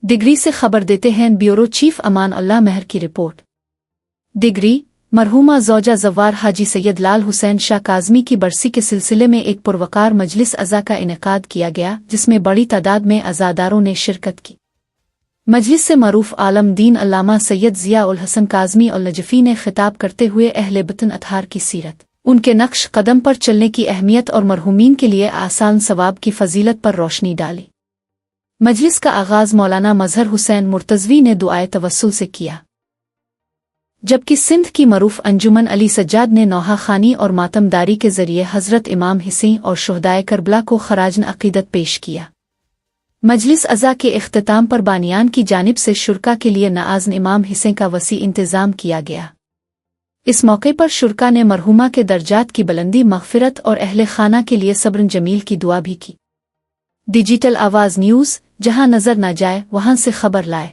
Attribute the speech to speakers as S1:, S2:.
S1: Degree से खबर देते हैं ब्यूरो चीफ अमान अल्लाह महर की रिपोर्ट। डिग्री मरहूमा ज़ौजा ज़व्वार हाजी सैयद लाल हुसैन शाह काज़मी की बरसी के सिलसिले में एक पुरवकार मजलिस अज़ा का इनेकाद किया गया, जिसमें बड़ी तादाद में अज़ादारों ने शिरकत की। मजलिस से मरूफ आलम दीन अल्लामा सैयद ज़िया उल हसन काज़मी और नजफ़ी ने खिताब करते हुए अहले बतन अतहार की सीरत, उनके नक्श कदम पर चलने की अहमियत और मरहूमीन के लिए आसान सवाब की फजीलत पर रोशनी डाली। मजलिस का आगाज़ मौलाना मजहर हुसैन मुर्तज़वी ने दुआए तवस्सुल से किया, जबकि सिंध की मरूफ अंजुमन अली सज्जाद ने नौहा खानी और मातमदारी के जरिए हज़रत इमाम हिसैन और शुहदाए करबला को खराजन अक़ीदत पेश किया। मजलिस अज़ा के इख्तिताम पर बानियान की जानिब से शुरका के लिए नआज़न इमाम हिसैन का वसी इंतज़ाम किया गया। इस मौके पर शुरका ने मरहूमा के दर्जात की बुलंदी, मग़फ़िरत और अहले खाना के लिए सब्र जमील की दुआ भी की। डिजिटल आवाज़ न्यूज़, जहां नज़र न जाए वहां से खबर लाए।